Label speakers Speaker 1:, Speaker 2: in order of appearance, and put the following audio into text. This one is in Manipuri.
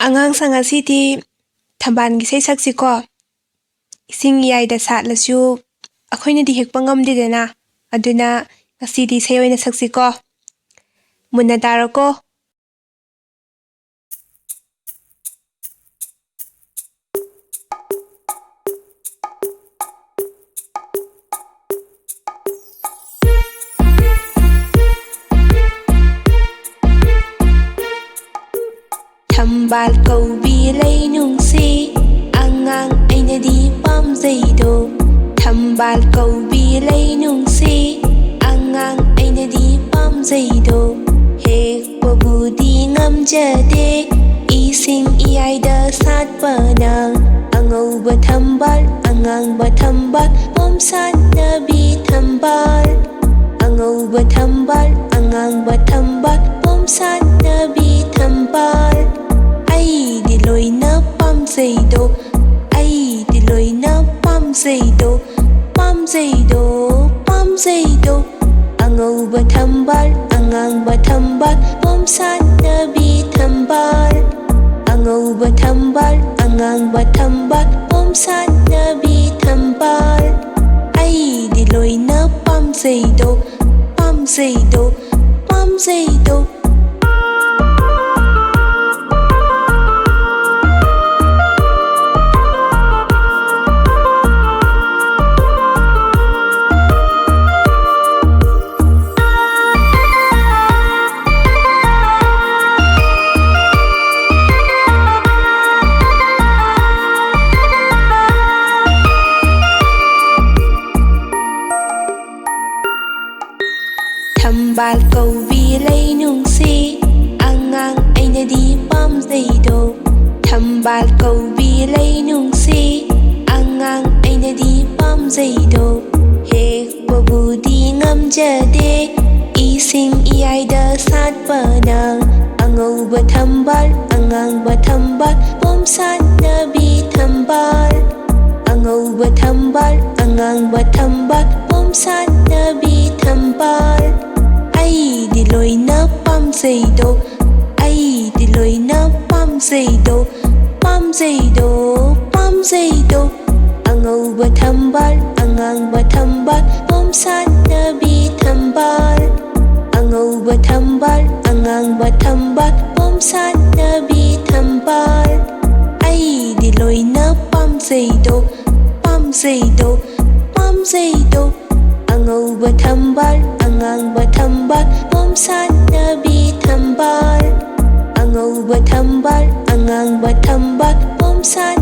Speaker 1: ꯑꯉꯥꯡꯁꯤꯡ ꯑꯁꯤꯗꯤ ꯊꯝꯕꯥꯜꯒꯤ ꯏꯁꯩ ꯁꯛꯁꯤꯀꯣ. ꯏꯁꯤꯡ ꯏꯌꯥꯏꯗ ꯁꯥꯠꯂꯁꯨ ꯑꯩꯈꯣꯏꯅꯗꯤ ꯍꯦꯛꯄ ꯉꯝꯗꯦꯗꯅ. ꯑꯗꯨꯅ ꯉꯁꯤꯗꯤ ꯏꯁꯩ ꯑꯣꯏꯅ ꯁꯛꯁꯤꯀꯣ. ꯃꯨꯟꯅ ꯇꯥꯔꯣꯀꯣ. ꯊꯝꯕꯥꯜ ꯀꯧꯕꯤ ꯂꯩꯅꯨꯡꯁꯤ ꯑꯉꯥꯡ ꯑꯩꯅꯗꯤ ꯄꯥꯝꯖꯩꯗꯣ. ꯊꯝꯕꯥꯜ ꯀꯧꯕꯤ ꯂꯩꯅꯨꯡꯁꯤ ꯑꯉꯥꯡ ꯑꯩꯅꯗꯤ ꯄꯥꯝꯖꯩꯗꯣ. ꯍꯦꯛꯄꯕꯨꯗꯤ ꯉꯝꯖꯗꯦ ꯏꯁꯤꯡ ꯏꯌꯥꯏꯗ ꯁꯥꯠꯄꯅ. ꯑꯉꯧꯕ ꯊꯝꯕꯥꯜ ꯑꯉꯥꯡꯕ ꯊꯝꯕꯥꯜ ꯄꯣꯝꯁꯥꯠꯅꯕꯤ ꯊꯝꯕꯥꯜ. ꯑꯉꯧꯕ ꯊꯝꯕꯥꯜ ꯑꯉꯥꯡꯕ ꯊꯝꯕꯥꯜ ꯄꯣꯝꯁꯥꯠꯅꯕꯤ ꯊꯝꯕꯥꯜ. ꯑꯩꯗꯤ ꯂꯣꯏꯅ ꯄꯥꯝꯖꯩꯗꯣ. ꯑꯩꯗꯤ ꯂꯣꯏꯅ ꯄꯥꯝꯖꯩꯗꯣ. ꯄꯥꯝꯖꯩꯗꯣ ꯄꯥꯝꯖꯩꯗꯣ. ꯑꯉꯧꯕ ꯊꯝꯕꯥꯜ ꯑꯉꯥꯡꯕ ꯊꯝꯕꯥꯜ ꯄꯣꯝꯁꯥꯠꯅꯕꯤ ꯊꯝꯕꯥꯜ. ꯑꯉꯧꯕ ꯊꯝꯕꯥꯜ ꯑꯉꯥꯡꯕ ꯊꯝꯕꯥꯜ ꯄꯣꯝꯁꯥꯠꯅꯕꯤ ꯊꯝꯕꯥꯜ. ꯑꯩꯗꯤ ꯂꯣꯏꯅ ꯄꯥꯝꯖꯩꯗꯣ. ꯄꯥꯝꯖꯩꯗꯣ ꯄꯥꯝꯖꯩꯗꯣ. ꯊꯝꯕꯥꯜ ꯀꯧꯕꯤ ꯂꯩꯅꯨꯡꯁꯤ ꯑꯉꯥꯡ ꯑꯩꯅꯗꯤ ꯄꯥꯝꯖꯩꯗꯣ. ꯊꯝꯕꯥꯜ ꯀꯧꯕꯤ ꯂꯩꯅꯨꯡꯁꯤ ꯑꯉꯥꯡ ꯑꯩꯅꯗꯤ ꯄꯥꯝꯖꯩꯗꯣ. ꯍꯦꯛꯄꯕꯨꯗꯤ ꯉꯝꯖꯗꯦ ꯏꯁꯤꯡ ꯏꯌꯥꯏꯗ ꯁꯥꯠꯄꯅ. ꯑꯉꯧꯕ ꯊꯝꯕꯥꯜ ꯑꯉꯥꯡꯕ ꯊꯝꯕꯥꯜ ꯄꯣꯝꯁꯥꯠꯅꯕꯤ ꯊꯝꯕꯥꯜ. ꯑꯉꯧꯕ ꯊꯝꯕꯥꯜ ꯑꯉꯥꯡꯕ ꯊꯝꯕꯥꯜ ꯄꯣꯝꯁꯥꯠꯅꯕꯤ ꯊꯝꯕꯥꯜ. ꯑꯩꯗꯤ ꯂꯣꯏꯅ ꯄꯥꯝꯖꯩꯗꯣ. ꯑꯩꯗꯤ ꯂꯣꯏꯅ ꯄꯥꯝꯖꯩꯗꯣ. ꯄꯥꯝꯖꯩꯗꯣ ꯄꯥꯝꯖꯩꯗꯣ. ꯑꯉꯧꯕ ꯊꯝꯕꯥꯜ ꯑꯉꯥꯡꯕ ꯊꯝꯕꯥꯜ ꯄꯣꯝꯁꯥꯠꯅꯕꯤ ꯊꯝꯕꯥꯜ. ꯑꯉꯧꯕ ꯊꯝꯕꯥꯜ ꯑꯉꯥꯡꯕ ꯊꯝꯕꯥꯜ ꯄꯣꯝꯁꯥꯠꯅꯕꯤ ꯊꯝꯕꯥꯜ. ꯑꯩꯗꯤ ꯂꯣꯏꯅ ꯄꯥꯝꯖꯩꯗꯣ. ꯄꯥꯝꯖꯩꯗꯣ ꯄꯥꯝꯖꯩꯗꯣ. ꯑꯉꯧꯕ ꯊꯝꯕꯥꯜ ꯑꯉꯥꯡꯕ ꯊꯝꯕꯥꯜ ꯄꯣꯝꯁꯥꯠꯅꯕꯤ ꯊꯝꯕꯥꯜ. ꯑꯉꯧꯕ ꯊꯝꯕꯥꯜ ꯑꯉꯥꯡꯕ ꯊꯝꯕꯥꯜ ꯄꯣꯝꯁꯥꯠ